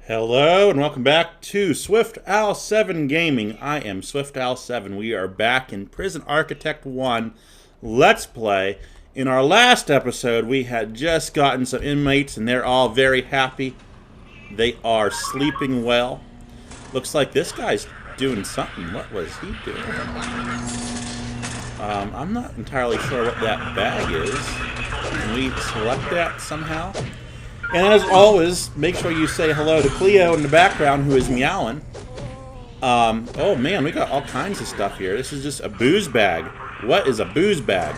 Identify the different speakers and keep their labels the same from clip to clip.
Speaker 1: Hello and welcome back to Swift Owl 7 Gaming. I am Swift Owl 7. We are back in Prison Architect 1 Let's Play. In our last episode, we had just gotten some inmates and they're all very happy. They are sleeping well. Looks like this guy's doing something. What was he doing? I'm not entirely sure what that bag is. Can we select that somehow? And as always, make sure you say hello to Cleo in the background, who is meowing. Oh man, we got all kinds of stuff here. This is just a booze bag. What is a booze bag?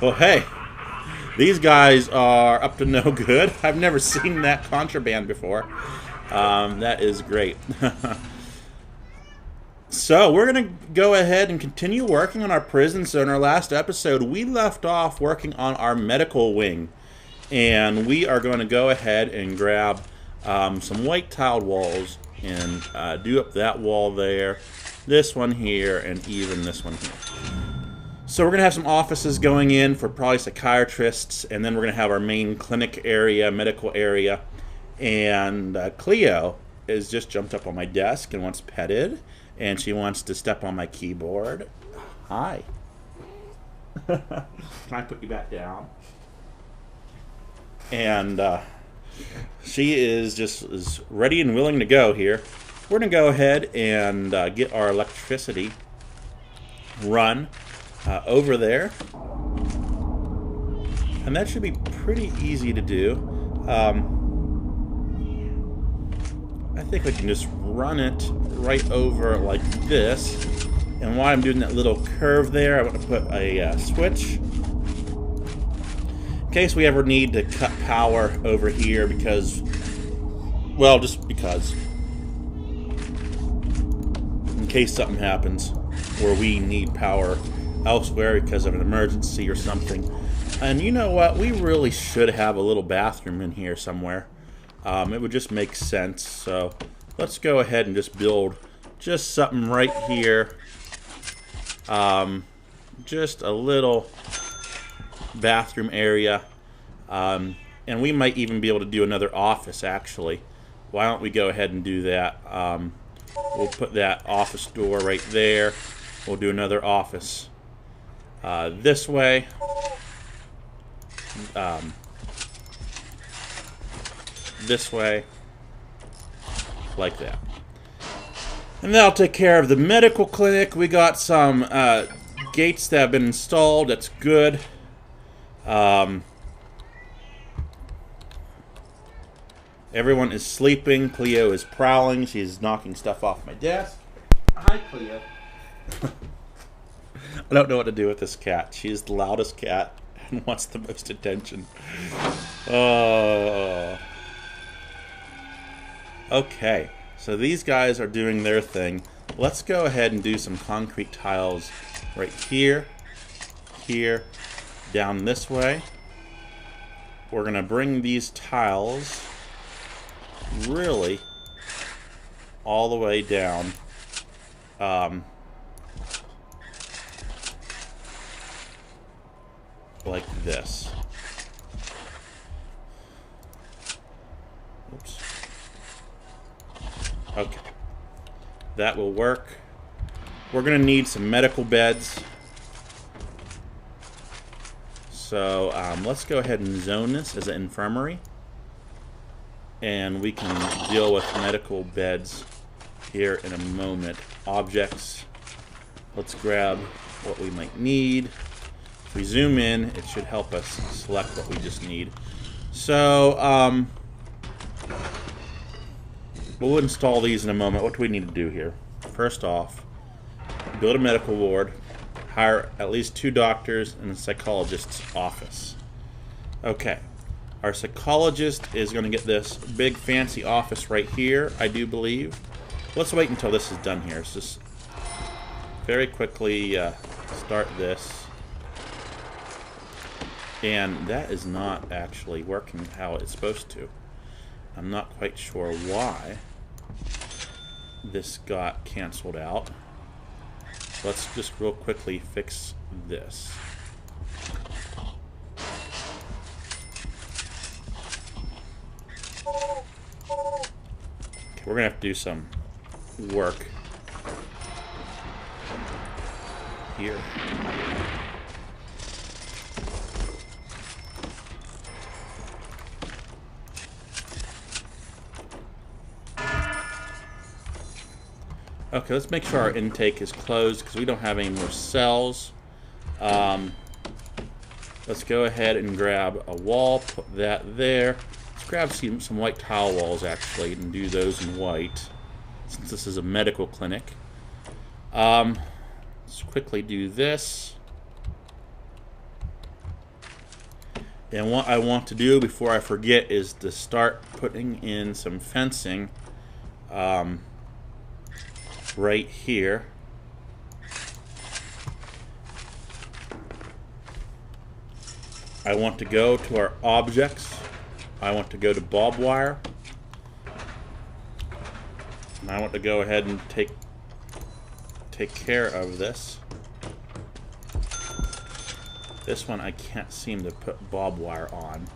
Speaker 1: Well, hey, these guys are up to no good. I've never seen that contraband before. That is great. So, we're going to go ahead and continue working on our prison. So, in our last episode, we left off working on our medical wing. And we are going to go ahead and grab some white tiled walls and do up that wall there, this one here, and even this one here. So we're going to have some offices going in for probably psychiatrists, and then we're going to have our main clinic area, medical area. And Cleo has just jumped up on my desk and wants petted, and she wants to step on my keyboard. Hi. Can I put you back down? And she is just ready and willing to go here. We're going to go ahead and get our electricity run over there. And that should be pretty easy to do. I think we can just run it right over like this. And while I'm doing that little curve there, I want to put a switch. In case we ever need to cut power over here because, well, just because. In case something happens where we need power elsewhere because of an emergency or something. And you know what? We really should have a little bathroom in here somewhere. It would just make sense. So let's go ahead and just build just something right here. Just a little bathroom area, and we might even be able to do another office actually. Why don't we go ahead and do that? We'll put that office door right there. We'll do another office this way, this way, like that. And that'll take care of the medical clinic. We got some gates that have been installed. That's good. Everyone is sleeping. Cleo is prowling. She's knocking stuff off my desk. Hi, Cleo. I don't know what to do with this cat. She's the loudest cat and wants the most attention. Okay, so these guys are doing their thing. Let's go ahead and do some concrete tiles right here, here, down this way. We're going to bring these tiles really all the way down. Like this. Oops. Okay. That will work. We're going to need some medical beds. So let's go ahead and zone this as an infirmary. And we can deal with medical beds here in a moment. Objects. Let's grab what we might need. If we zoom in, it should help us select what we just need. So, we'll install these in a moment. What do we need to do here? First off, build a medical ward. Hire at least 2 doctors and a psychologist's office. Okay. Our psychologist is going to get this big fancy office right here, I do believe. Let's wait until this is done here. Let's just very quickly start this. And that is not actually working how it's supposed to. I'm not quite sure why this got canceled out. Let's just real quickly fix this. Okay, we're gonna have to do some work here. Okay, let's make sure our intake is closed because we don't have any more cells. Let's go ahead and grab a wall, put that there. Let's grab some white tile walls, actually, and do those in white, since this is a medical clinic. Let's quickly do this. And what I want to do before I forget is to start putting in some fencing right here. I want to go to our objects. I want to go to barbed wire. And I want to go ahead and take care of this. This one I can't seem to put barbed wire on.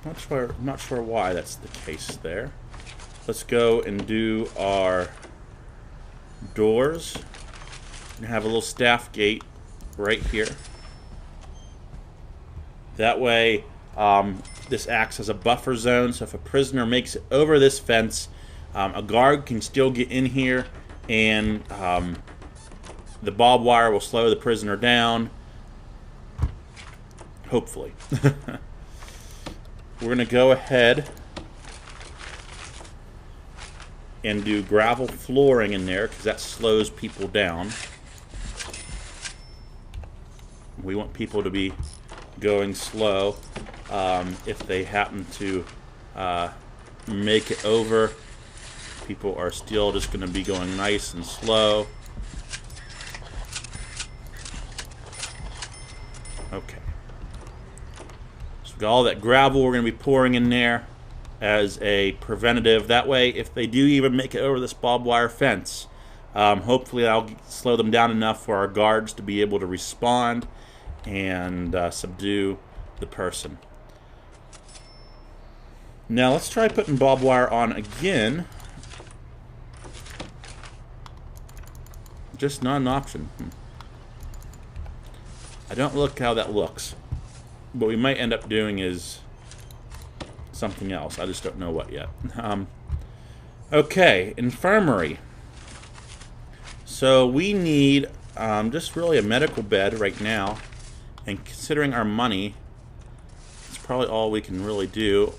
Speaker 1: Not sure why that's the case there. Let's go and do our doors. And have a little staff gate right here. That way, this acts as a buffer zone. So if a prisoner makes it over this fence, a guard can still get in here, and the barbed wire will slow the prisoner down. Hopefully. We're going to go ahead and do gravel flooring in there because that slows people down. We want people to be going slow. If they happen to make it over, people are still just going to be going nice and slow. Okay. So we got all that gravel we're going to be pouring in there as a preventative. That way, if they do even make it over this barbed wire fence, hopefully that'll slow them down enough for our guards to be able to respond and subdue the person. Now let's try putting barbed wire on again. Just not an option. I don't look how that looks. What we might end up doing is something else. I just don't know what yet. Okay, infirmary. So we need just really a medical bed right now. And considering our money, it's probably all we can really do.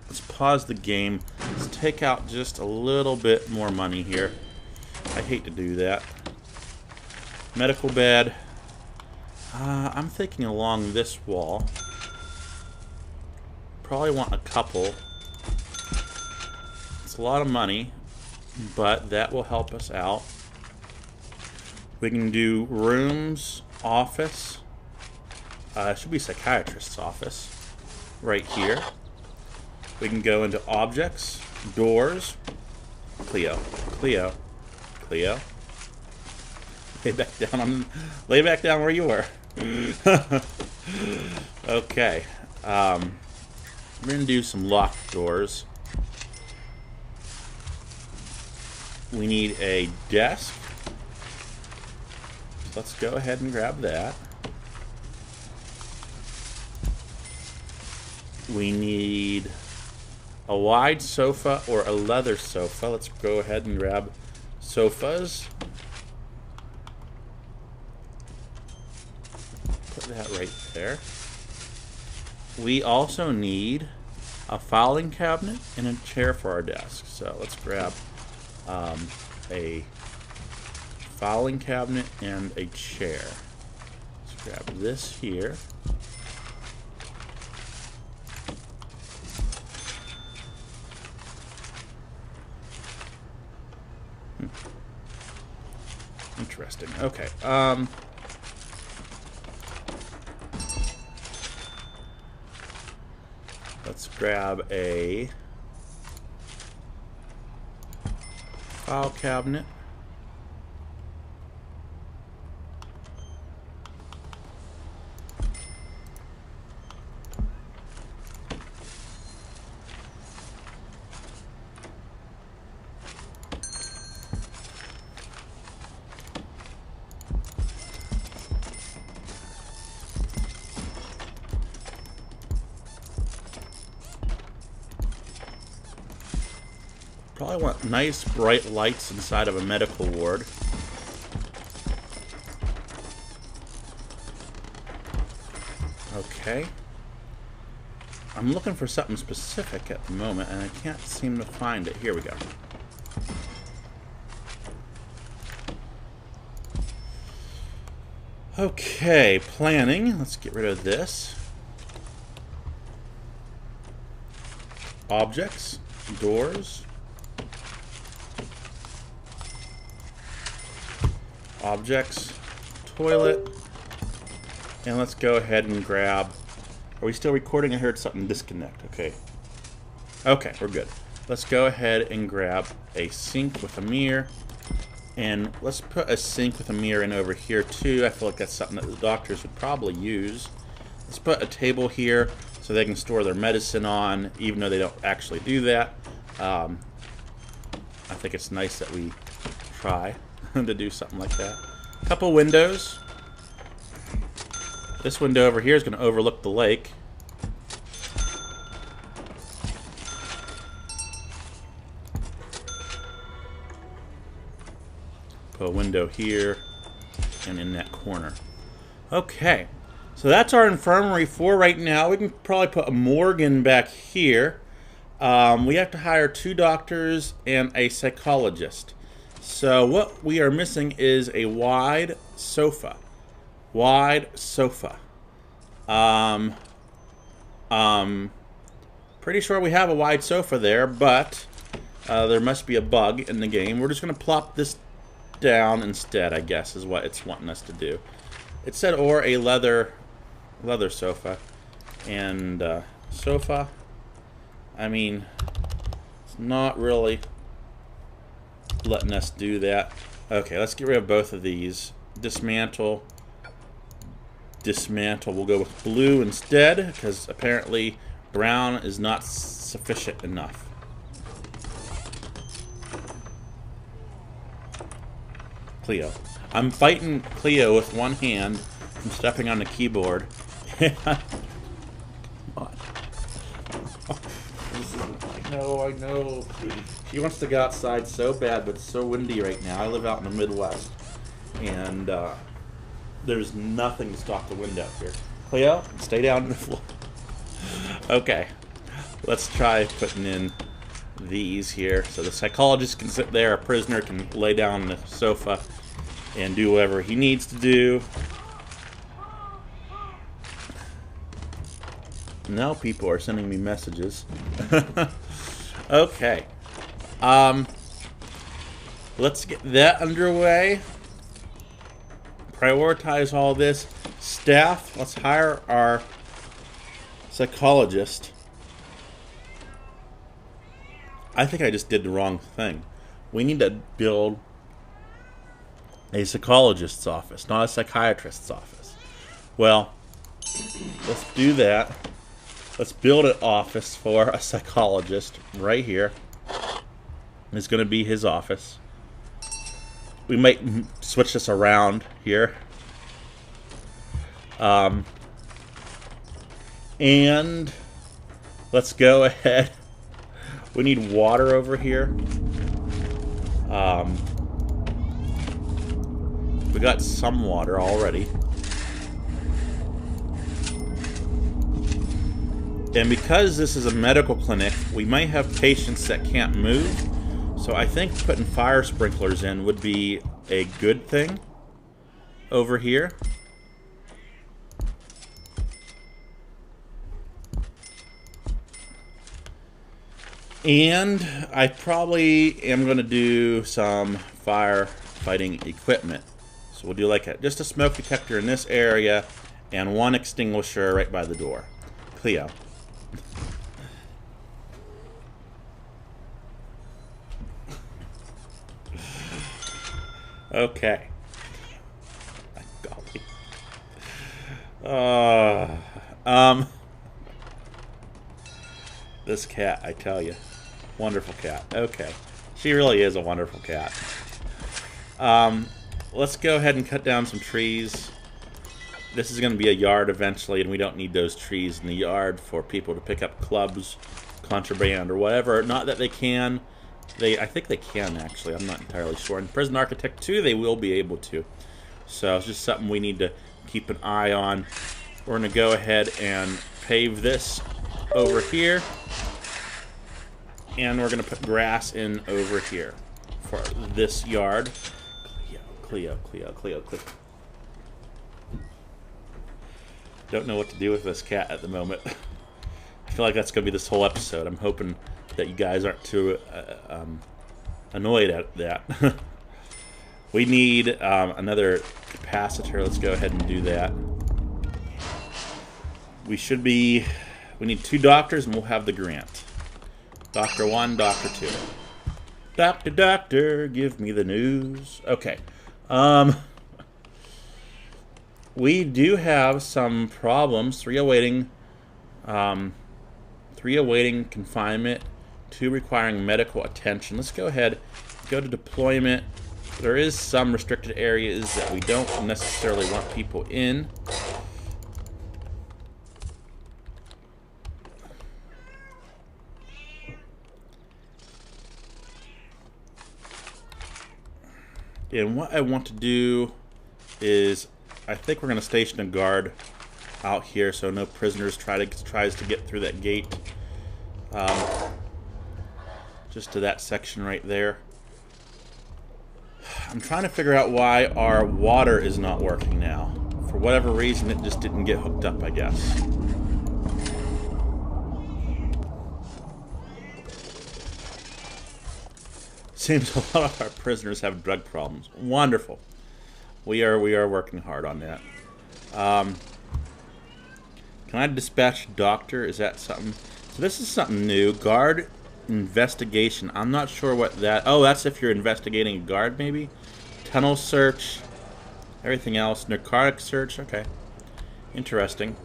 Speaker 1: Let's pause the game. Let's take out just a little bit more money here. I hate to do that. Medical bed. I'm thinking along this wall. Probably want a couple. It's a lot of money, but that will help us out. We can do rooms, office. It should be psychiatrist's office right here. We can go into objects, doors, Cleo. Lay back down where you were. Okay. We're gonna do some locked doors. We need a desk. Let's go ahead and grab that. We need a wide sofa or a leather sofa. Let's go ahead and grab sofas. Put that right there. We also need a filing cabinet and a chair for our desk. So let's grab a filing cabinet and a chair. Let's grab this here. Interesting. Okay. Let's grab a file cabinet. Probably want nice bright lights inside of a medical ward. Okay. I'm looking for something specific at the moment, and I can't seem to find it. Here we go. Okay, planning. Let's get rid of this. Objects, doors. Objects, toilet. And let's go ahead and grab... Are we still recording? I heard something disconnect. Okay. Okay, we're good. Let's go ahead and grab a sink with a mirror. And let's put a sink with a mirror in over here too. I feel like that's something that the doctors would probably use. Let's put a table here so they can store their medicine on, even though they don't actually do that. I think it's nice that we try to do something like that. A couple windows. This window over here is going to overlook the lake. Put a window here and in that corner. Okay, so that's our infirmary for right now. We can probably put a morgue in back here. We have to hire 2 doctors and a psychologist. So what we are missing is a wide sofa. Wide sofa. Pretty sure we have a wide sofa there, but there must be a bug in the game. We're just going to plop this down instead, I guess, is what it's wanting us to do. It said, or a leather sofa. And sofa, I mean, it's not really letting us do that. Okay, let's get rid of both of these. Dismantle. Dismantle. We'll go with blue instead, because apparently brown is not sufficient enough. Cleo. I'm fighting Cleo with one hand from stepping on the keyboard. Come on. I know. She wants to go outside so bad, but it's so windy right now. I live out in the Midwest, and there's nothing to stop the wind out here. Cleo, stay down on the floor. Okay, let's try putting in these here. So the psychologist can sit there, a prisoner can lay down on the sofa and do whatever he needs to do. Now people are sending me messages. Okay. Let's get that underway. Prioritize all this. Staff, let's hire our psychologist. I think I just did the wrong thing. We need to build a psychologist's office, not a psychiatrist's office. Well, let's do that. Let's build an office for a psychologist right here. It's going to be his office. We might switch this around here. And let's go ahead. We need water over here. We got some water already. And because this is a medical clinic, we might have patients that can't move. So I think putting fire sprinklers in would be a good thing over here. And I probably am going to do some firefighting equipment. So we'll do like just a smoke detector in this area and one extinguisher right by the door. Cleo. Okay. Golly. This cat, I tell you. Wonderful cat. Okay. She really is a wonderful cat. Let's go ahead and cut down some trees. This is going to be a yard eventually, and we don't need those trees in the yard for people to pick up clubs, contraband, or whatever. Not that they can, I think they can, actually. I'm not entirely sure. In Prison Architect 2, they will be able to. So it's just something we need to keep an eye on. We're going to go ahead and pave this over here. And we're going to put grass in over here for this yard. Cleo. Don't know what to do with this cat at the moment. I feel like that's going to be this whole episode. I'm hoping that you guys aren't too annoyed at that. We need another capacitor. Let's go ahead and do that. We need 2 doctors and we'll have the grant. Doctor 1, Doctor 2. Doctor, give me the news. Okay. We do have some problems. 3 awaiting confinement, 2 requiring medical attention. Let's go ahead, go to deployment. There is some restricted areas that we don't necessarily want people in. And what I want to do is, I think we're going to station a guard out here so no prisoners tries to get through that gate. Just to that section right there. I'm trying to figure out why our water is not working now. For whatever reason, it just didn't get hooked up, I guess. Seems a lot of our prisoners have drug problems. Wonderful. We are working hard on that. Can I dispatch doctor? Is that something? So this is something new. Guard investigation. I'm not sure what that... Oh, that's if you're investigating a guard, maybe? Tunnel search. Everything else. Narcotic search. Okay. Interesting.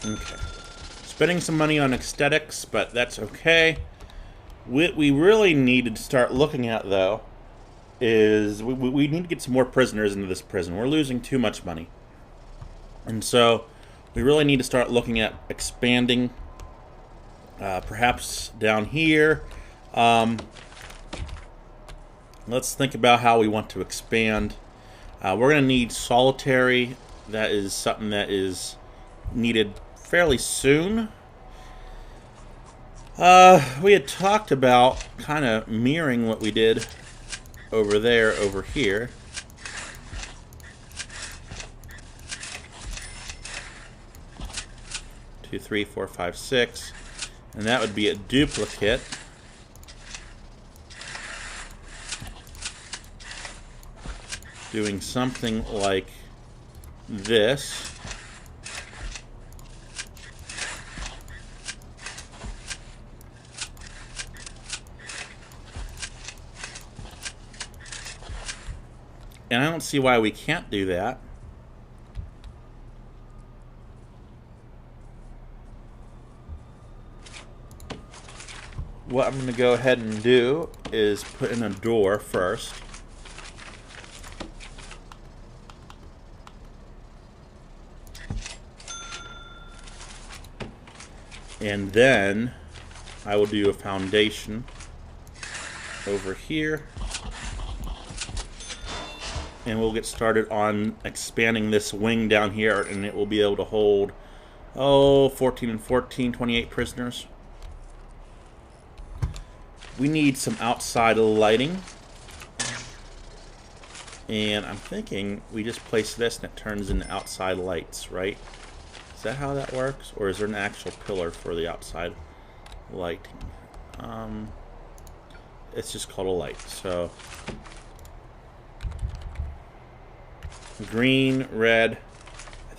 Speaker 1: Okay. Spending some money on aesthetics, but that's okay. What we really need to start looking at, though, is we need to get some more prisoners into this prison. We're losing too much money. And so we really need to start looking at expanding, perhaps down here. Let's think about how we want to expand. We're going to need solitary. That is something that is needed fairly soon. We had talked about kind of mirroring what we did over there, over here. Two, 3, 4, 5, 6, and that would be a duplicate. Doing something like this. And I don't see why we can't do that. What I'm going to go ahead and do is put in a door first. And then I will do a foundation over here. And we'll get started on expanding this wing down here, and it will be able to hold, 14 and 14, 28 prisoners. We need some outside lighting. And I'm thinking we just place this and it turns into outside lights, right? Is that how that works? Or is there an actual pillar for the outside lighting? It's just called a light, so... green, red.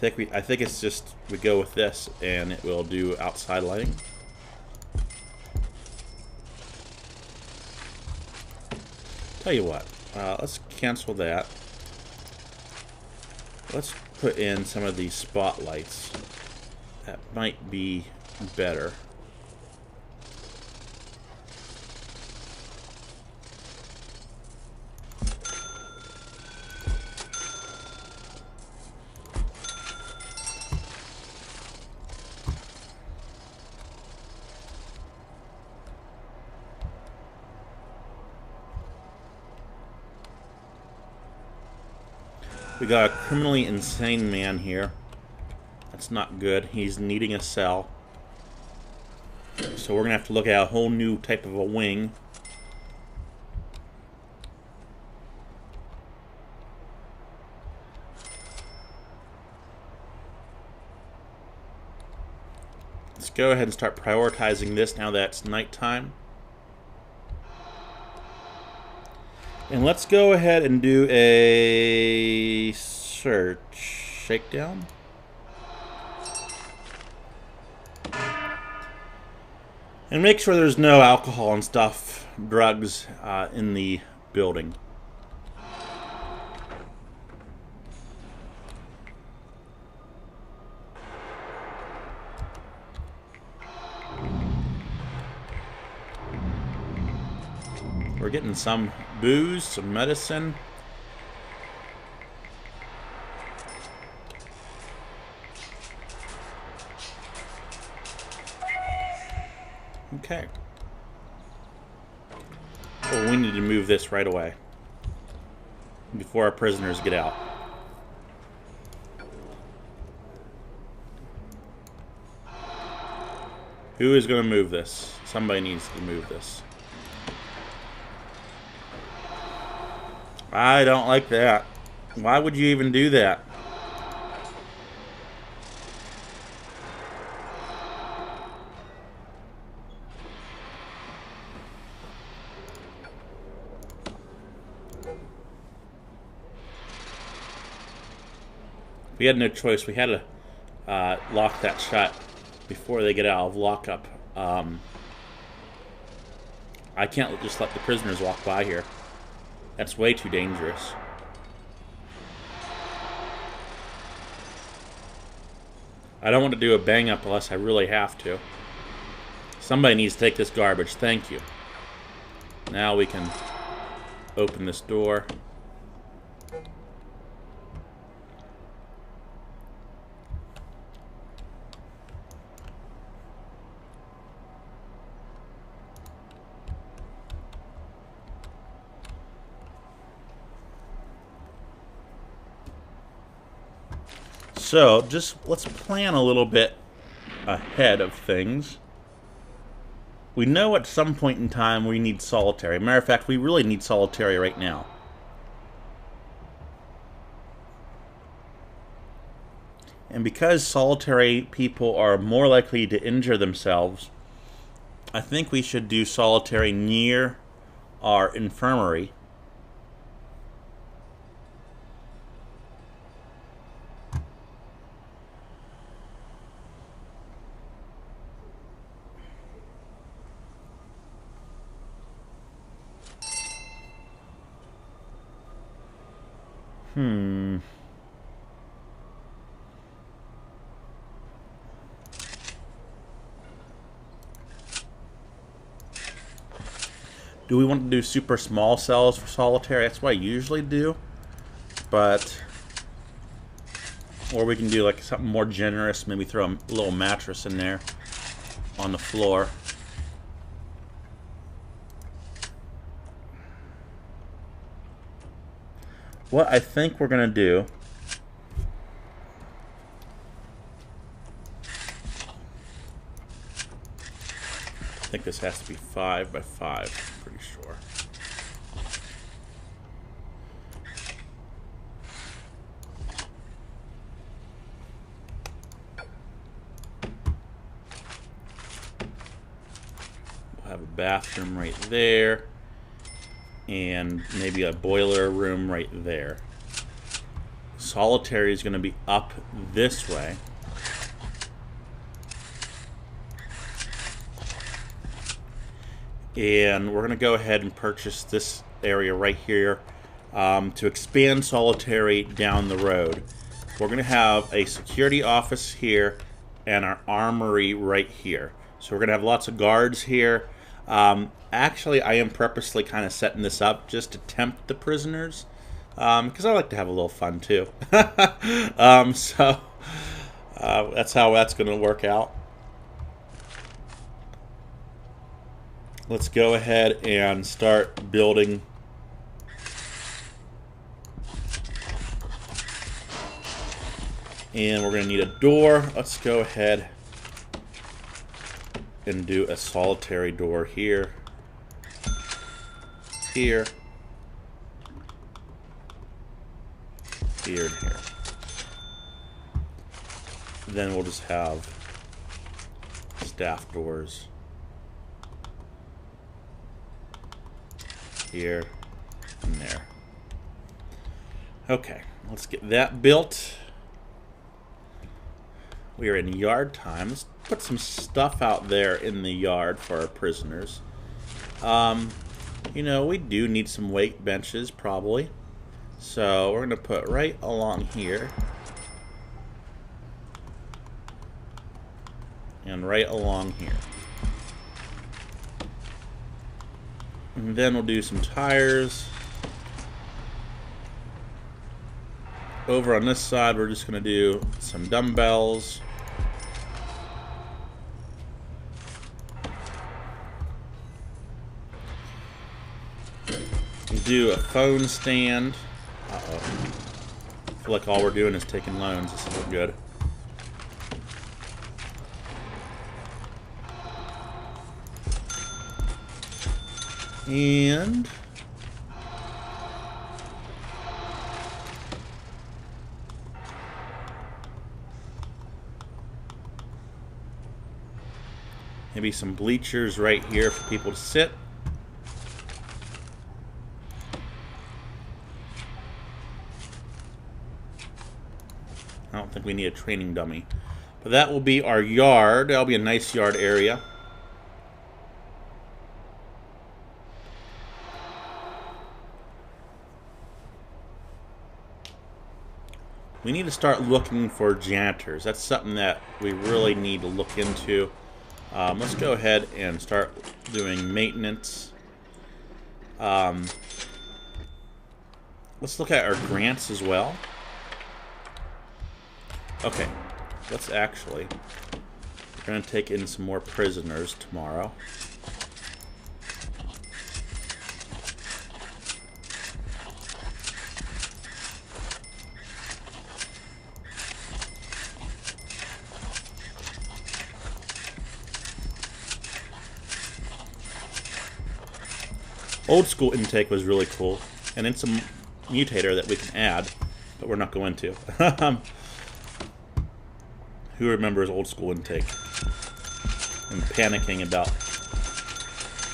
Speaker 1: I think it's just we go with this and it will do outside lighting. Tell you what, let's cancel that. Let's put in some of these spotlights. That might be better. We got a criminally insane man here. That's not good. He's needing a cell. So we're going to have to look at a whole new type of a wing. Let's go ahead and start prioritizing this now that it's nighttime. And let's go ahead and do a search. Shakedown. And make sure there's no alcohol and stuff, drugs in the building. We're getting some booze, some medicine. Okay. Well, we need to move this right away before our prisoners get out. Who is going to move this? Somebody needs to move this. I don't like that. Why would you even do that? We had no choice. We had to lock that shut before they get out of lockup. I can't just let the prisoners walk by here. That's way too dangerous. I don't want to do a bang up unless I really have to. Somebody needs to take this garbage. Thank you. Now we can open this door. So, just let's plan a little bit ahead of things. We know at some point in time we need solitary. Matter of fact, we really need solitary right now. And because solitary people are more likely to injure themselves, I think we should do solitary near our infirmary. Do we want to do super small cells for solitary? That's what I usually do. But, or we can do like something more generous. Maybe throw a little mattress in there on the floor. What I think we're going to do I think this has to be 5 by 5, I'm pretty sure. We'll have a bathroom right there, and maybe a boiler room right there. Solitary is going to be up this way. And we're going to go ahead and purchase this area right here to expand Solitary down the road. We're going to have a security office here and our armory right here. So we're going to have lots of guards here. Actually, I am purposely kind of setting this up just to tempt the prisoners, because I like to have a little fun too. So that's how that's going to work out. Let's go ahead and start building. And we're going to need a door. Let's go ahead and do a solitary door here, here, here, and here. Then we'll just have staff doors here and there. Okay, let's get that built. We are in yard time. Let's put some stuff out there in the yard for our prisoners. You know, we do need some weight benches, probably. So we're going to put right along here. And right along here. And then we'll do some tires. Over on this side, we're just going to do some dumbbells. Do a phone stand. Uh-oh. I feel like all we're doing is taking loans. This isn't good. And maybe some bleachers right here for people to sit. I don't think we need a training dummy. But that will be our yard. That'll be a nice yard area. We need to start looking for janitors. That's something that we really need to look into. Let's go ahead and start doing maintenance. Let's look at our grants as well. Okay, let's actually, we're going to take in some more prisoners tomorrow. Old school intake was really cool, and it's a mutator that we can add, but we're not going to. Who remembers old school intake? And panicking about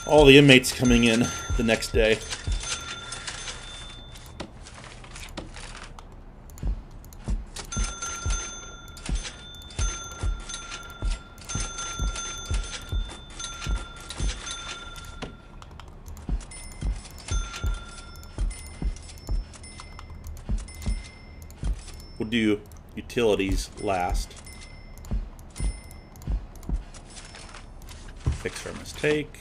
Speaker 1: all the inmates coming in the next day. We'll do utilities last. Fix our mistake.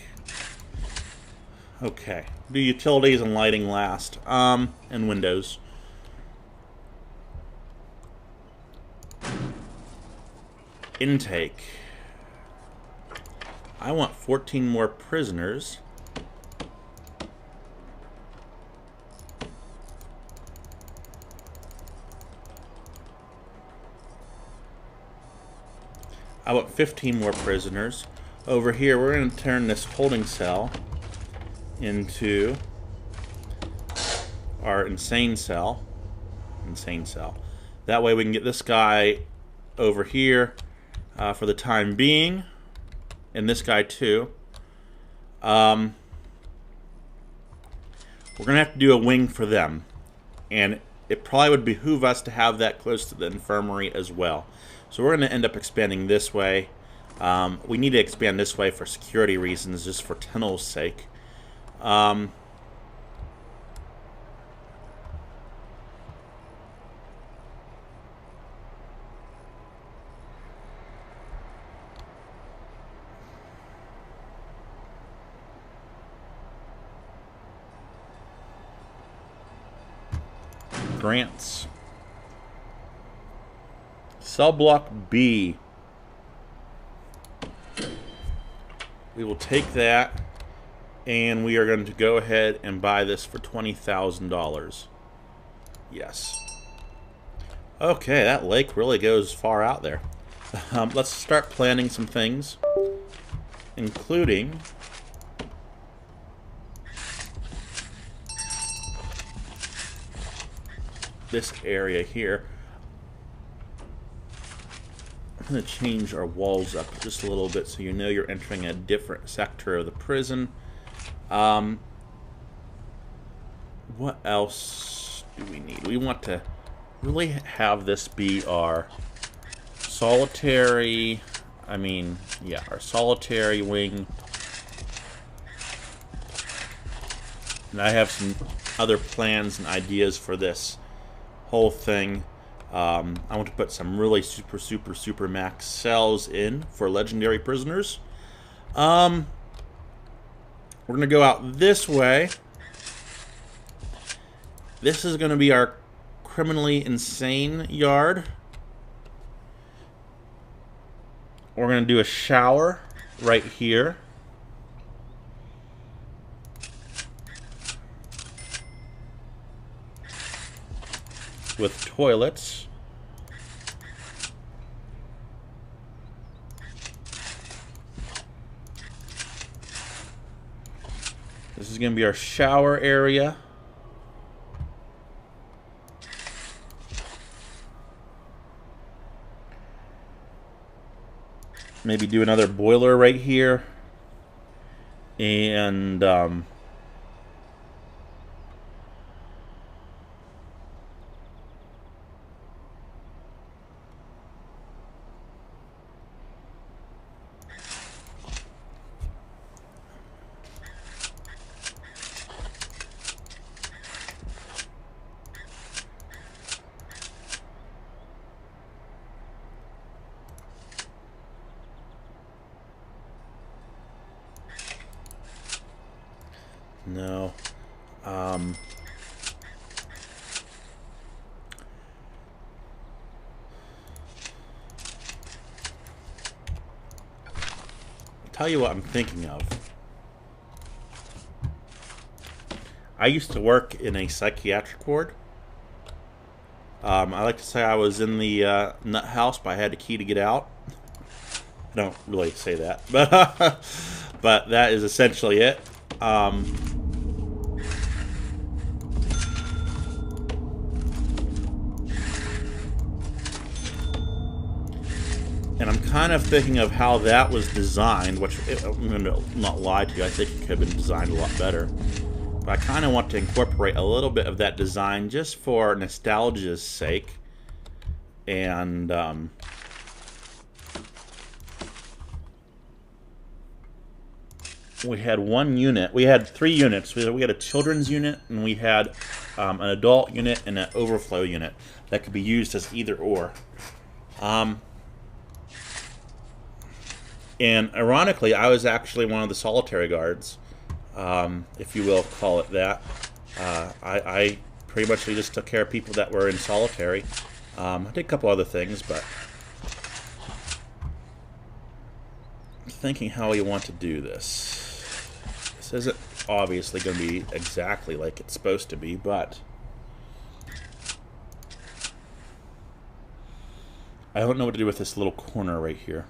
Speaker 1: Okay. Do utilities and lighting last. And windows. Intake. I want 14 more prisoners. I want 15 more prisoners. Over here, we're going to turn this holding cell into our insane cell. Insane cell. That way we can get this guy over here for the time being. And this guy too. We're going to have to do a wing for them. And it probably would behoove us to have that close to the infirmary as well. So we're going to end up expanding this way. We need to expand this way for security reasons, just for tunnel's sake. Grants. Cell block B. We will take that, and we are going to go ahead and buy this for $20,000. Yes. Okay, that lake really goes far out there. Let's start planning some things, including this area here. I'm going to change our walls up just a little bit so you know you're entering a different sector of the prison. What else do we need? We want to really have this be our solitary, our solitary wing. And I have some other plans and ideas for this whole thing. I want to put some really super max cells in for legendary prisoners. We're going to go out this way. This is going to be our criminally insane yard. We're going to do a shower right here. With toilets. This is going to be our shower area. Maybe do another boiler right here. And no. Tell you what I'm thinking of. I used to work in a psychiatric ward. I like to say I was in the nut house, but I had a key to get out. I don't really say that, but that is essentially it. And I'm kind of thinking of how that was designed, which I'm going to not lie to you, I think it could have been designed a lot better. But I kind of want to incorporate a little bit of that design just for nostalgia's sake. And we had one unit. We had 3 units. We had a children's unit, and we had an adult unit and an overflow unit that could be used as either or. And ironically, I was actually one of the solitary guards, if you will call it that. I pretty much just took care of people that were in solitary. I did a couple other things, but I'm thinking how you want to do this. This isn't obviously going to be exactly like it's supposed to be, but I don't know what to do with this little corner right here.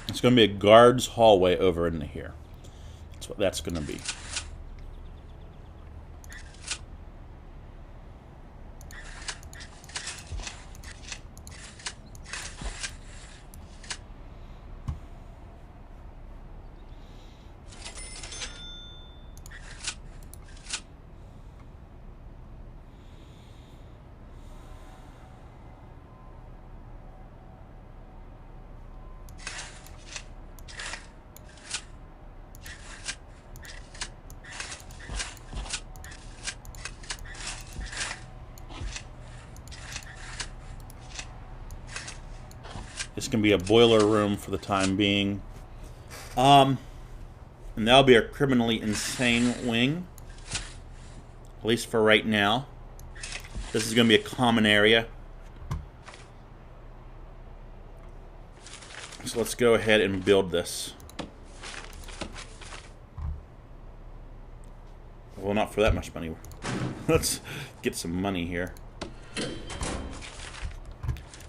Speaker 1: It's going to be a guard's hallway over into here. That's what that's going to be. This can be a boiler room for the time being. And that'll be a criminally insane wing. At least for right now. This is going to be a common area. So let's go ahead and build this. Well, not for that much money. Let's get some money here.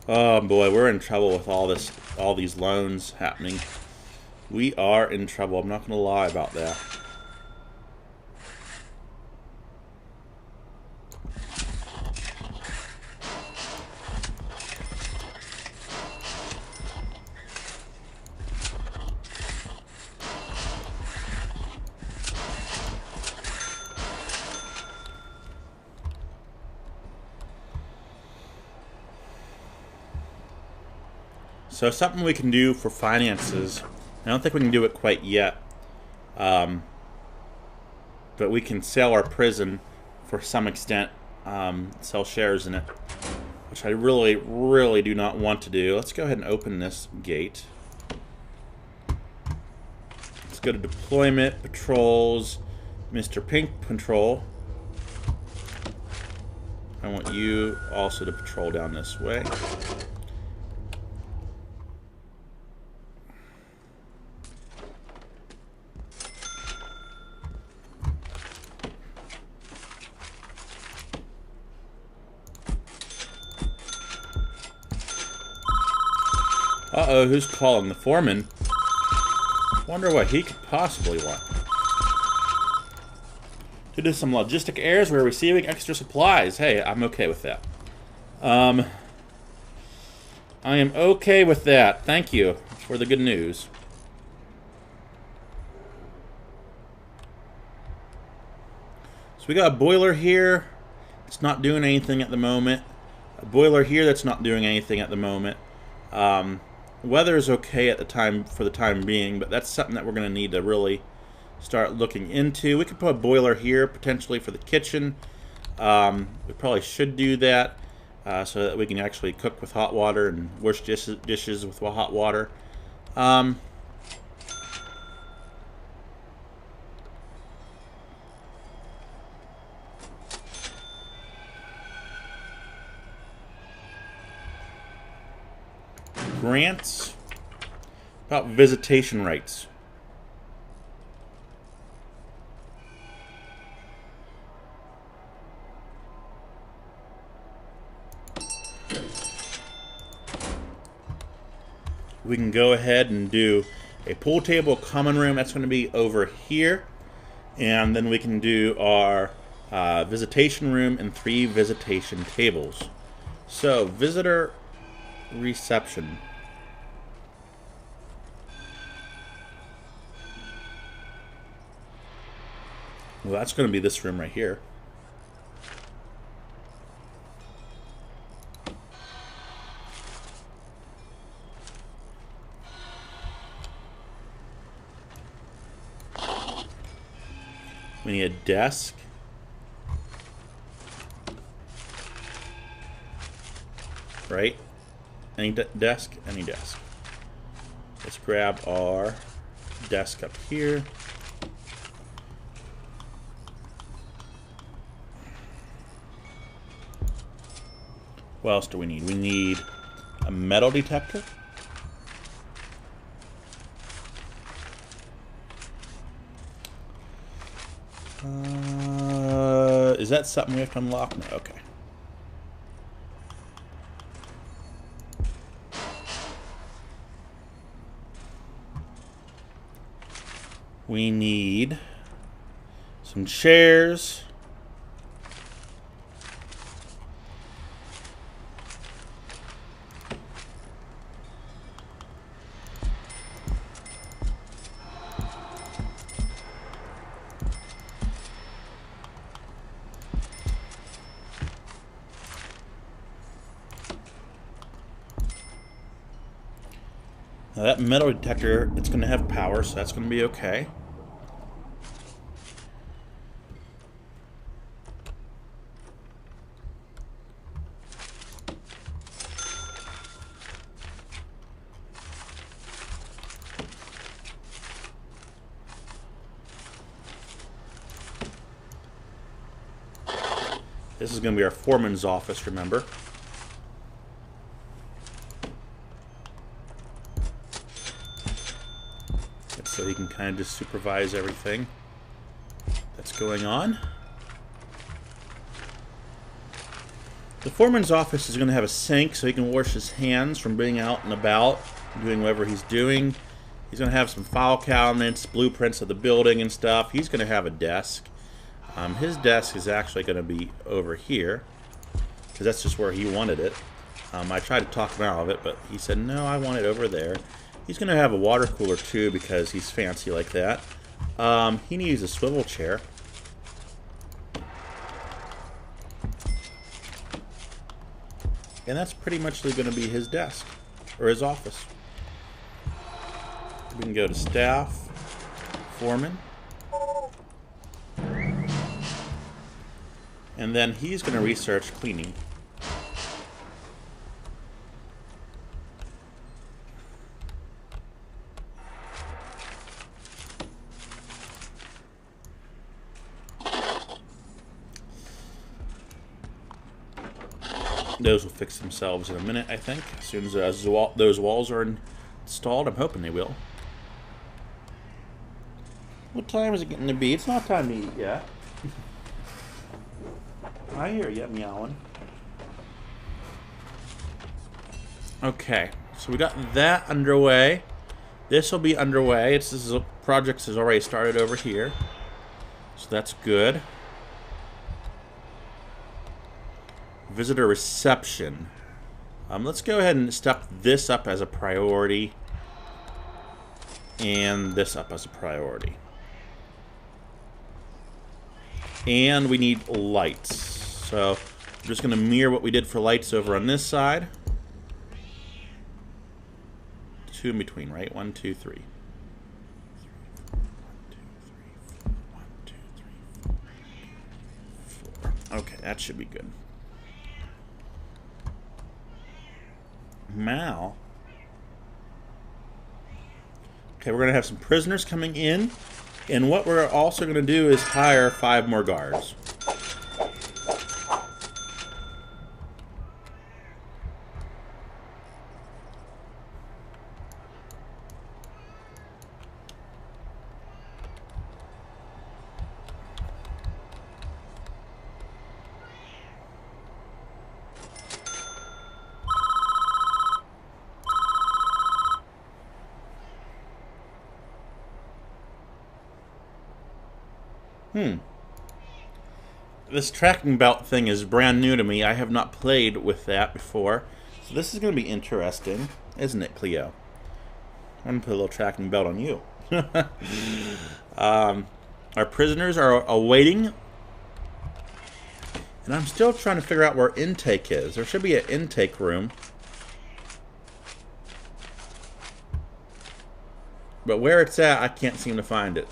Speaker 1: Oh boy, we're in trouble with all these loans happening. We are in trouble. I'm not going to lie about that. So something we can do for finances. I don't think we can do it quite yet. But we can sell our prison for some extent. Sell shares in it. Which I really, really do not want to do. Let's go ahead and open this gate. Let's go to deployment, patrols, Mr. Pink Patrol. I want you also to patrol down this way. Uh-oh, who's calling? The foreman? Wonder what he could possibly want. Due to some logistic errors, we're receiving extra supplies. Hey, I'm okay with that. I am okay with that. Thank you for the good news. So we got a boiler here. It's not doing anything at the moment. A boiler here that's not doing anything at the moment. Weather is okay at the time for the time being, but that's something that we're going to need to really start looking into. We could put a boiler here potentially for the kitchen. We probably should do that so that we can actually cook with hot water and wash dishes with hot water. Grants about visitation rights. We can go ahead and do a pool table, common room. That's going to be over here. And then we can do our visitation room and 3 visitation tables. So, visitor reception. Well, that's going to be this room right here. We need a desk. Right? Any desk? Any desk. Let's grab our desk up here. What else do we need? We need a metal detector. Is that something we have to unlock? No, okay. We need some chairs. Now that metal detector, it's going to have power, so that's going to be okay. This is going to be our foreman's office, remember? So he can kind of just supervise everything that's going on. The foreman's office is going to have a sink so he can wash his hands from being out and about, doing whatever he's doing. He's going to have some file cabinets, blueprints of the building and stuff. He's going to have a desk. His desk is actually going to be over here, because that's just where he wanted it. I tried to talk him out of it, but he said, no, I want it over there. He's going to have a water cooler, too, because he's fancy like that. He needs a swivel chair. And that's pretty much going to be his desk, or his office. We can go to staff, foreman. And then he's going to research cleaning. Those will fix themselves in a minute, I think. As soon as those walls are installed, I'm hoping they will. What time is it getting to be? It's not time to eat yet. I hear you meowing. Okay, so we got that underway. This will be underway. Projects has already started over here, so that's good. Visitor reception. Let's go ahead and step this up as a priority, and this up as a priority. And we need lights. So I'm just going to mirror what we did for lights over on this side. 2 in between, right? 1, 2, 3. 1, 2, 3, 4. Okay, that should be good. Now, okay, we're going to have some prisoners coming in, and what we're also going to do is hire 5 more guards. This tracking belt thing is brand new to me. I have not played with that before. So this is going to be interesting, isn't it, Cleo? I'm going to put a little tracking belt on you. Our prisoners are awaiting. And I'm still trying to figure out where intake is. There should be an intake room. But where it's at, I can't seem to find it.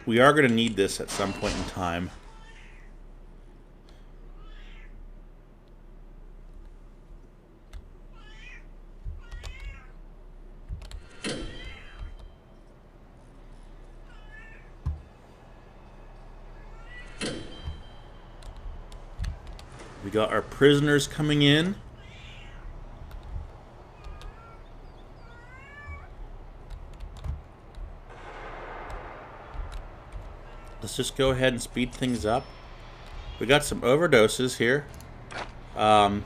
Speaker 1: We are going to need this at some point in time. We got our prisoners coming in. Let's just go ahead and speed things up. We got some overdoses here. That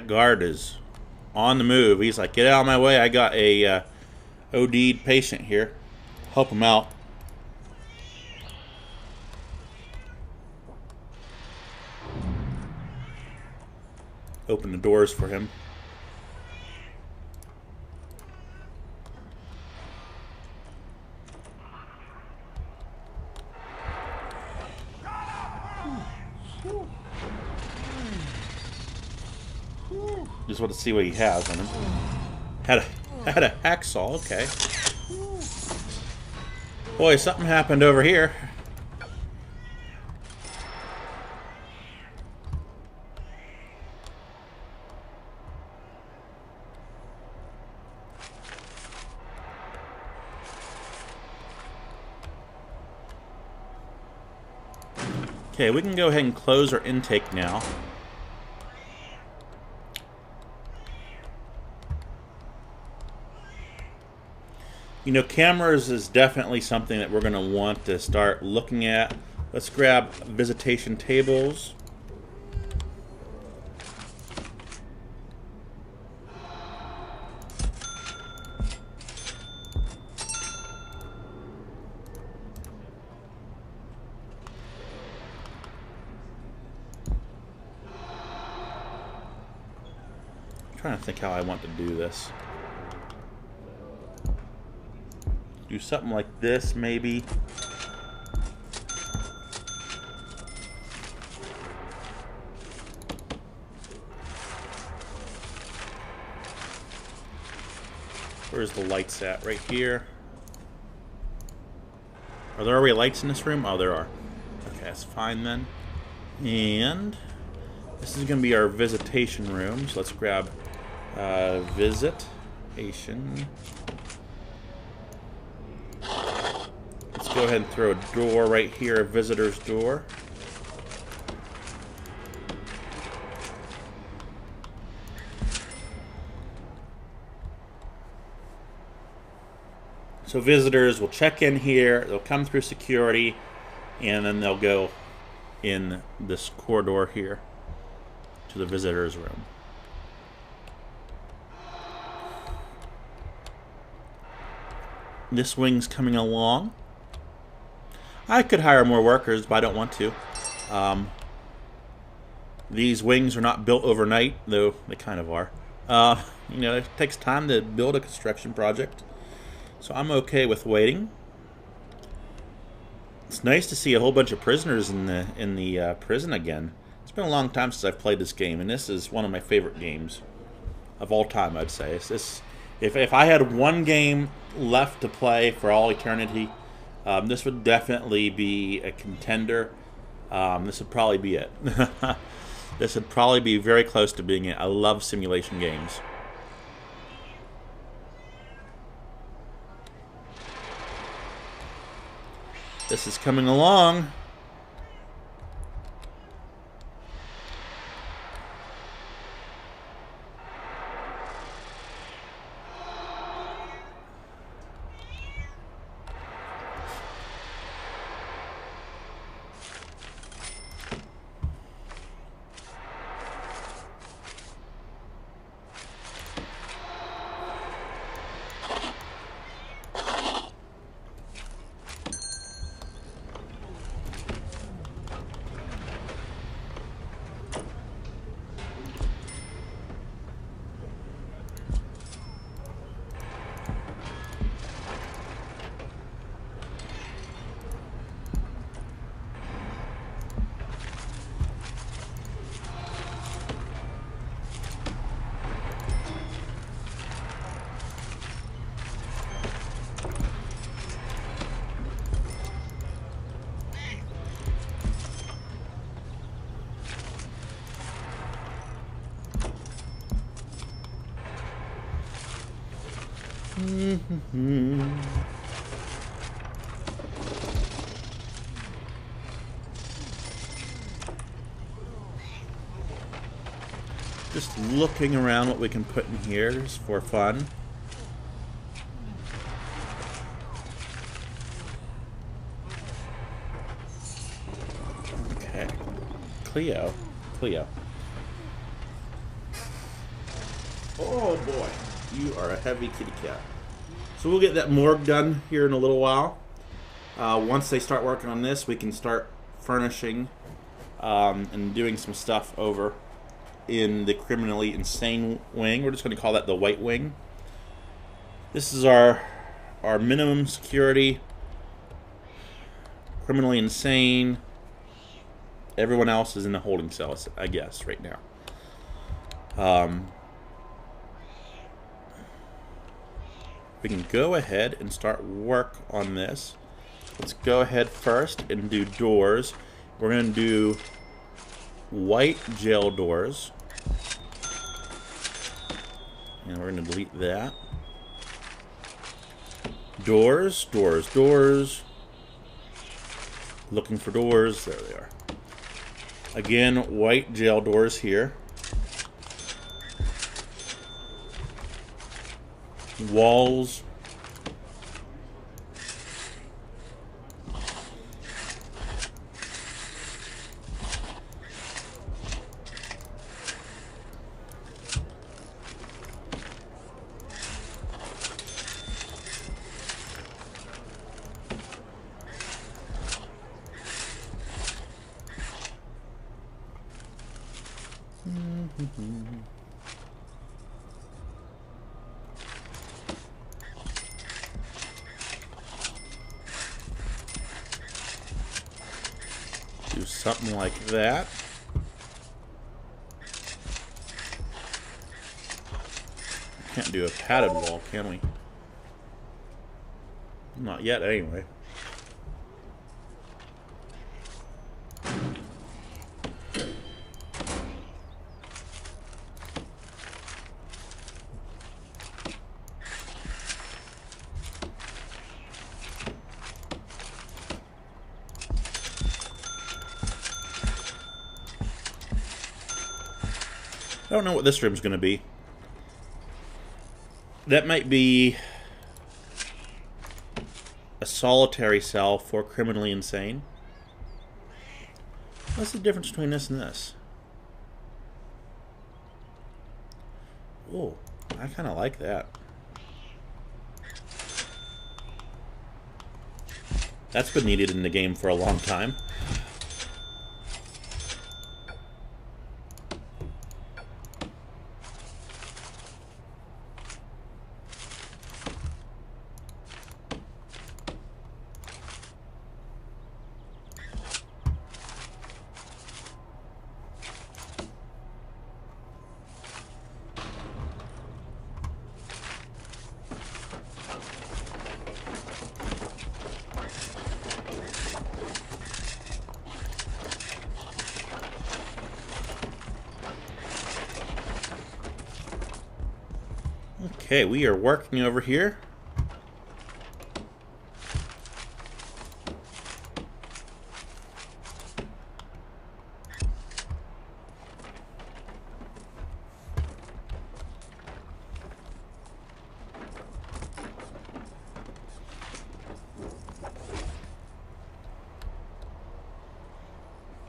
Speaker 1: guard is on the move. He's like, get out of my way. I got a OD'd patient here. Help him out. Open the doors for him. just want to see what he has on him. Had a hacksaw, okay. Boy, something happened over here. Okay, we can go ahead and close our intake now. You know, cameras is definitely something that we're going to want to start looking at. Let's grab visitation tables. I'm trying to think how I want to do this. Do something like this, maybe. Where's the lights at? Right here. Are there already lights in this room? Oh, there are. Okay, that's fine then. And this is going to be our visitation room. So let's grab visitation. Let's go ahead and throw a door right here, a visitor's door. So visitors will check in here, they'll come through security, and then they'll go in this corridor here to the visitor's room. This wing's coming along. I could hire more workers, but I don't want to. These wings are not built overnight, though they kind of are. You know, it takes time to build a construction project, so I'm okay with waiting. It's nice to see a whole bunch of prisoners in the prison again. It's been a long time since I've played this game, and this is one of my favorite games of all time, I'd say. If I had one game left to play for all eternity, this would definitely be a contender. This would probably be it. This would probably be very close to being it. I love simulation games. This is coming along. Just looking around what we can put in here just for fun. Okay. Cleo. Oh boy, you are a heavy kitty cat. So we'll get that morgue done here in a little while. Once they start working on this, we can start furnishing and doing some stuff over in the criminally insane wing. We're just going to call that the white wing. This is our minimum security. Criminally insane. Everyone else is in the holding cells, I guess, right now. we can go ahead and start work on this. Let's go ahead first and do doors. We're going to do white jail doors. And we're going to delete that. Doors, doors, doors. Looking for doors. There they are. Again, white jail doors here. Walls. Do something like that. Can't do a padded wall, can we? Not yet, anyway. I don't know what this room's going to be. That might be a solitary cell for criminally insane. What's the difference between this and this? Oh, I kind of like that. That's been needed in the game for a long time. Okay, we are working over here.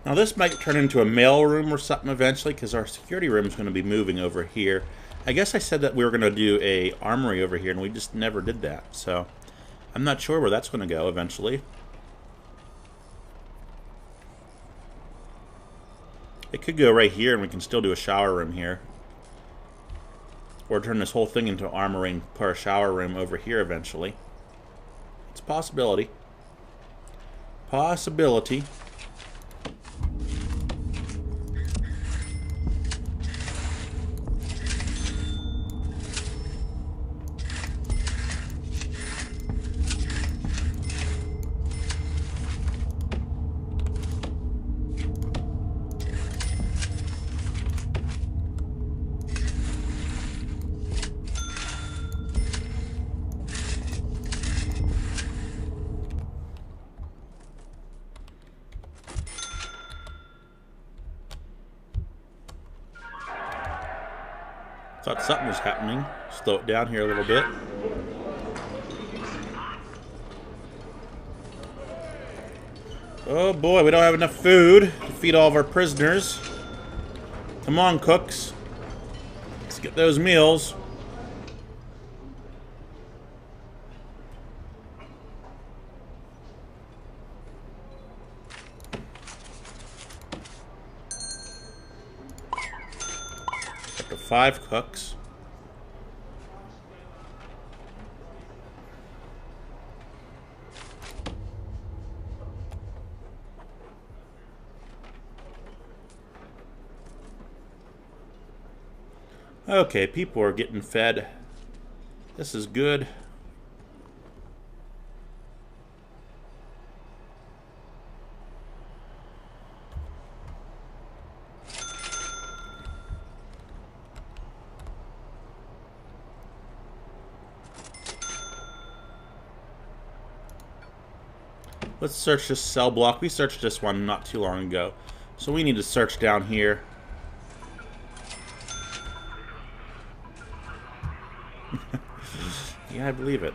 Speaker 1: Now this might turn into a mail room or something eventually, because our security room is going to be moving over here. I guess I said that we were going to do a armory over here, and we just never did that. So I'm not sure where that's going to go eventually. It could go right here, and we can still do a shower room here. Or turn this whole thing into armory and put a shower room over here eventually. It's a possibility. Possibility. Thought something was happening. Slow it down here a little bit. Oh boy, we don't have enough food to feed all of our prisoners. Come on, cooks. Let's get those meals. Up to 5 cooks. Okay, people are getting fed. This is good. Let's search this cell block. We searched this one not too long ago. So we need to search down here. Yeah, I believe it.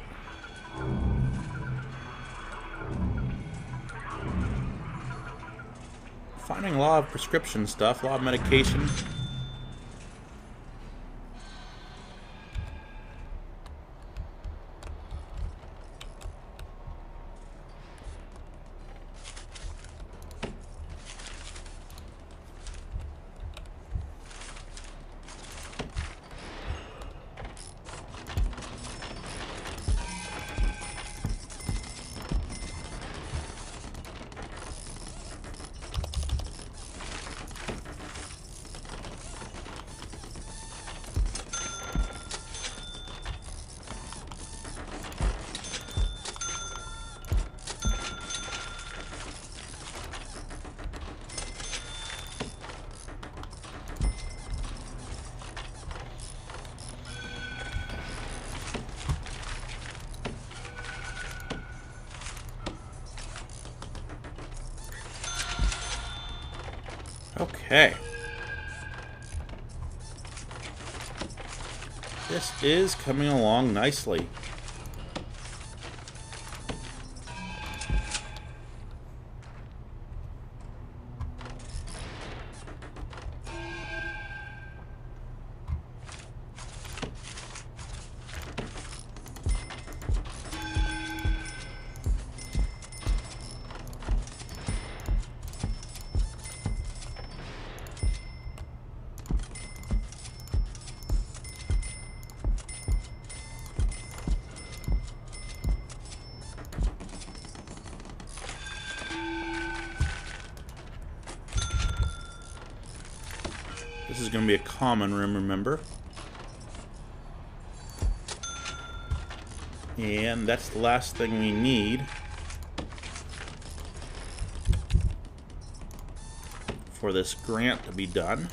Speaker 1: Finding a lot of prescription stuff, a lot of medication. Okay. This is coming along nicely. This is going to be a common room, remember? And that's the last thing we need for this grant to be done.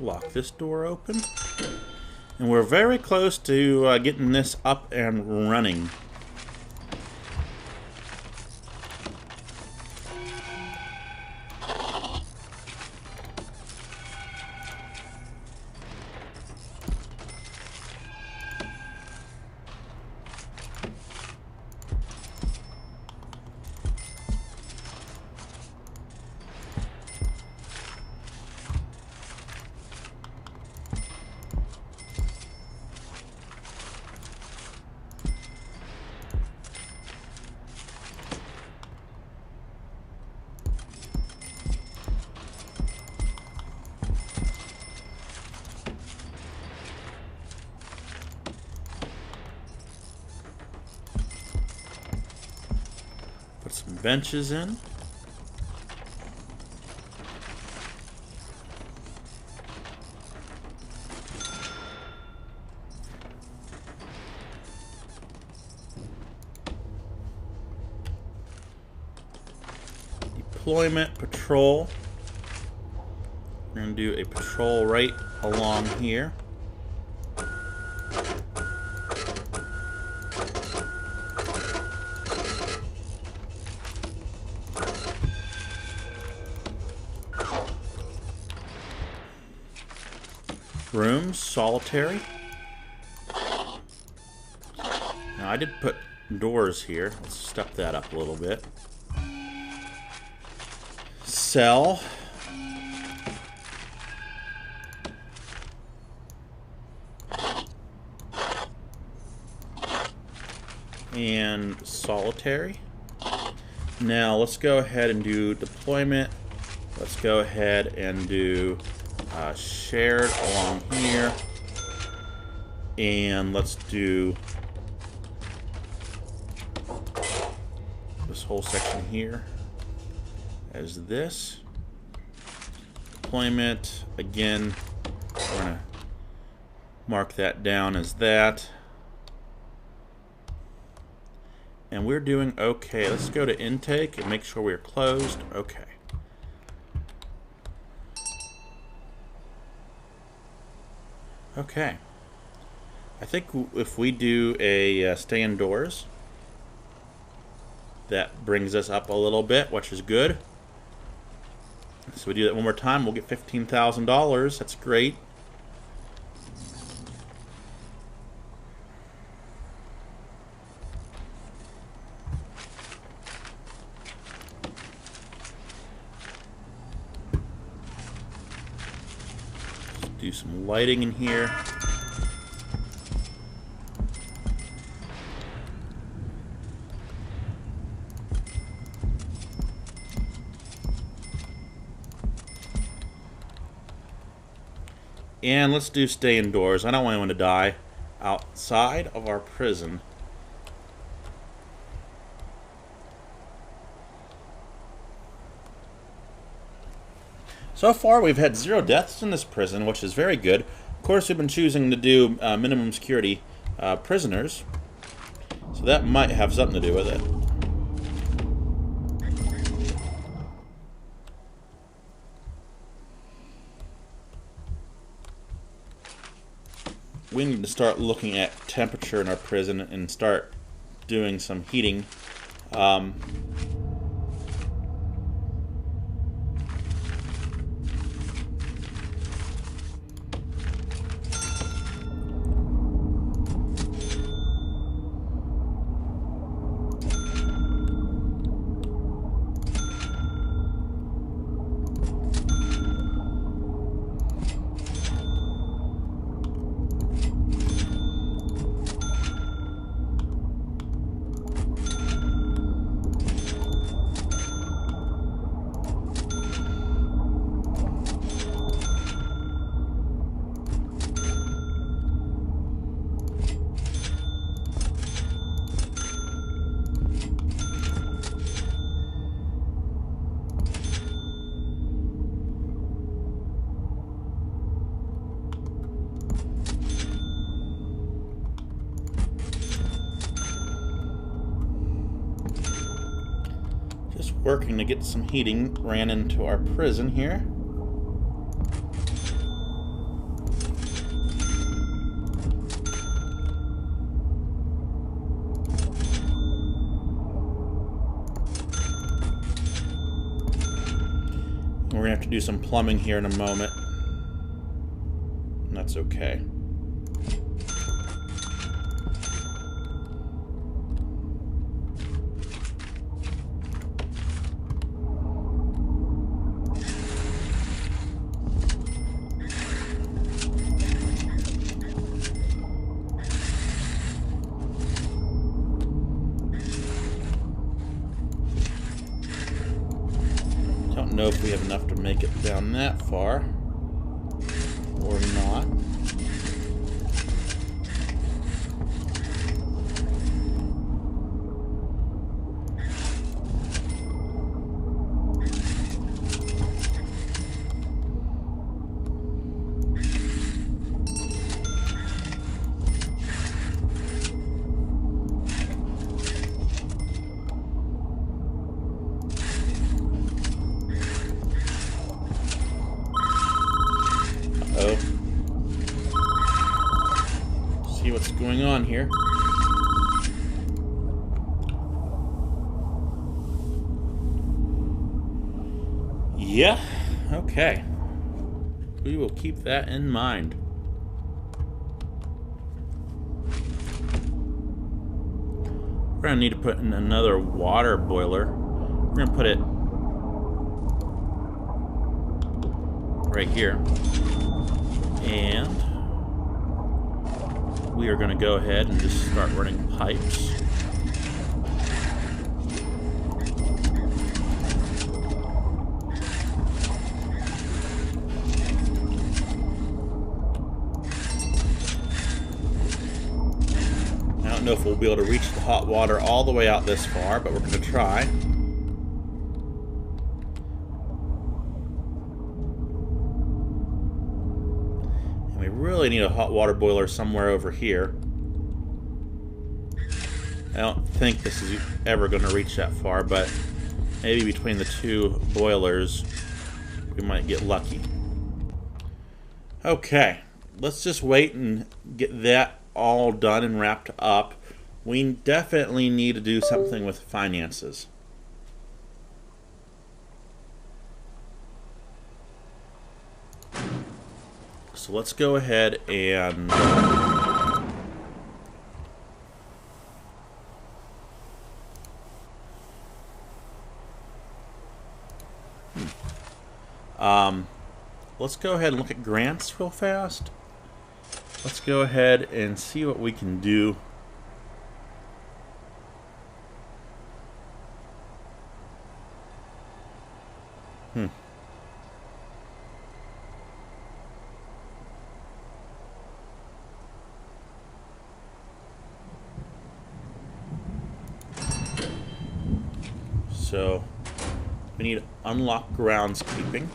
Speaker 1: Lock this door open. And we're very close to getting this up and running. Put some benches in. Deployment patrol. We're going to do a patrol right along here. Rooms, solitary. Now I did put doors here. Let's step that up a little bit. Cell. And solitary. Now let's go ahead and do deployment Let's go ahead and do shared along here. And let's do this whole section here as this. Deployment, again, we're going to mark that down as that. And we're doing okay. Let's go to intake and make sure we're closed. Okay. Okay. I think if we do a stay indoors, that brings us up a little bit, which is good. So we do that one more time, we'll get $15,000. That's great. Let's do some lighting in here. And let's do stay indoors. I don't want anyone to die outside of our prison. So far, we've had 0 deaths in this prison, which is very good. Of course, we've been choosing to do minimum security prisoners, so that might have something to do with it. We need to start looking at temperature in our prison and start doing some heating. Working to get some heating ran into our prison here. We're gonna have to do some plumbing here in a moment. And that's okay. Don't know if we have enough to make it down that far or not. See what's going on here. Yeah, okay. We will keep that in mind. We're gonna need to put in another water boiler. We're gonna put it right here. And we are going to go ahead and just start running pipes. don't know if we'll be able to reach the hot water all the way out this far, but we're going to try. And we really need a hot water boiler somewhere over here. I don't think this is ever going to reach that far, but maybe between the two boilers, we might get lucky. Okay, let's just wait and get that all done and wrapped up. We definitely need to do something with finances. So let's go ahead and let's go ahead and look at grants real fast. Let's go ahead and see what we can do. So we need to unlock groundskeeping.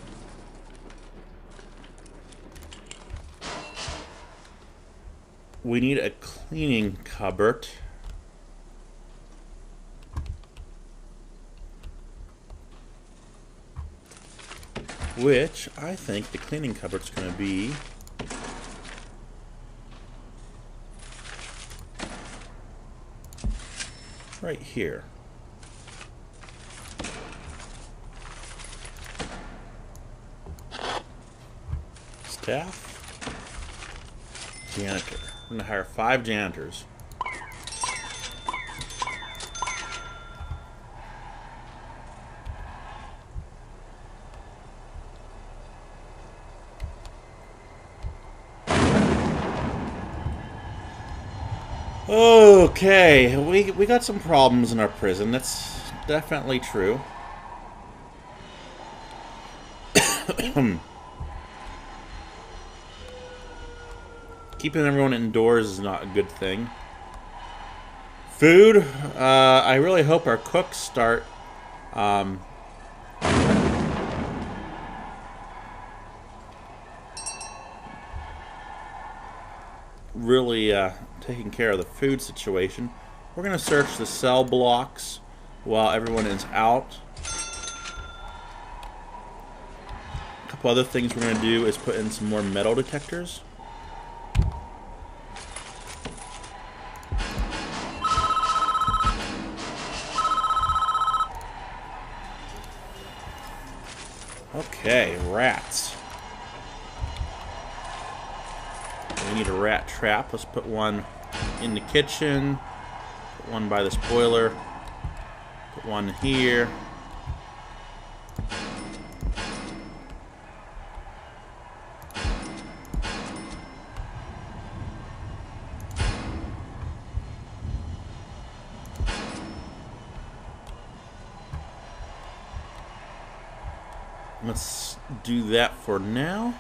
Speaker 1: We need a cleaning cupboard. Which I think the cleaning cupboard's going to be right here. Staff. Janitor. I'm going to hire 5 janitors. Okay, we got some problems in our prison. That's definitely true. Keeping everyone indoors is not a good thing. Food. I really hope our cooks start really taking care of the food situation. We're going to search the cell blocks while everyone is out. A couple other things we're going to do is put in some more metal detectors. Okay, rats. We need a rat trap. Let's put one in the kitchen. Put one by this boiler. Put one here. Let's do that for now.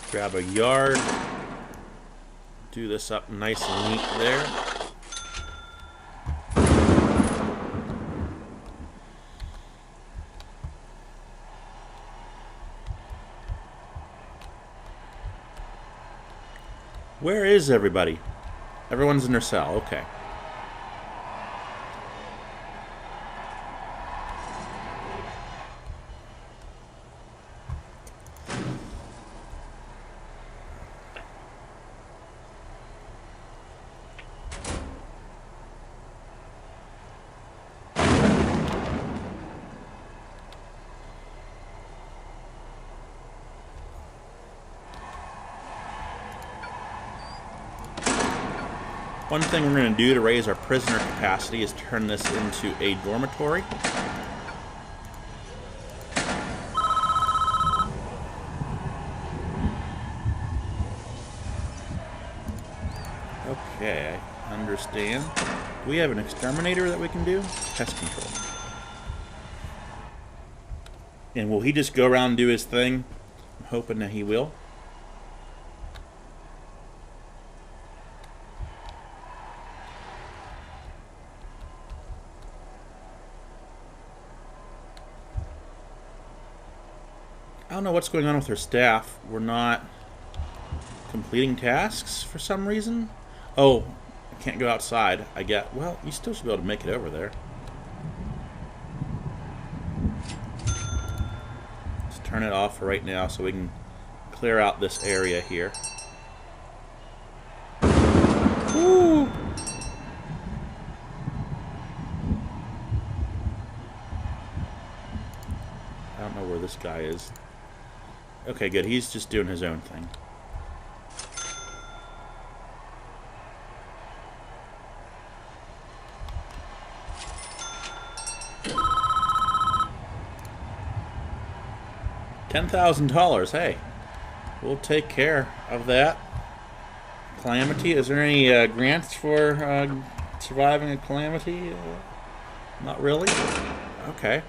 Speaker 1: Grab a yard, do this up nice and neat there. Where is everybody? Everyone's in their cell. Okay. One thing we're going to do to raise our prisoner capacity is turn this into a dormitory. Okay, I understand. Do we have an exterminator that we can do? Pest control. And will he just go around and do his thing? I'm hoping that he will. I don't know what's going on with her staff. We're not completing tasks for some reason. Oh, I can't go outside. I get. Well, you still should be able to make it over there. Let's turn it off for right now so we can clear out this area here. Woo! I don't know where this guy is. Okay, good. He's just doing his own thing. $10,000. Hey, we'll take care of that. Calamity. Is there any grants for surviving a calamity? Not really. Okay.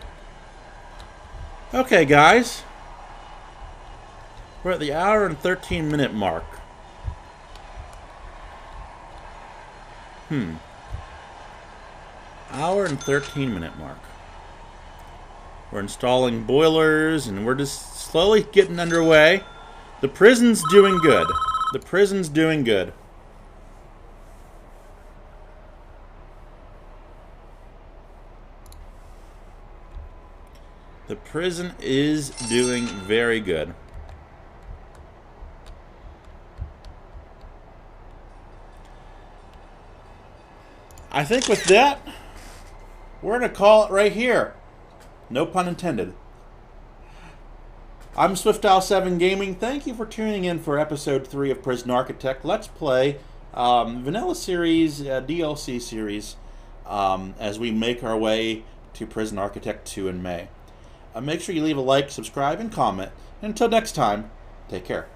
Speaker 1: Okay, guys. We're at the hour and 13-minute mark. Hour and 13-minute mark. We're installing boilers, and we're just slowly getting underway. The prison's doing good. The prison's doing good. The prison is doing very good. I think with that, we're going to call it right here. No pun intended. I'm SwiftOwl7 Gaming. Thank you for tuning in for episode 3 of Prison Architect. Let's play Vanilla Series, DLC series, as we make our way to Prison Architect 2 in May. Make sure you leave a like, subscribe, and comment. And until next time, take care.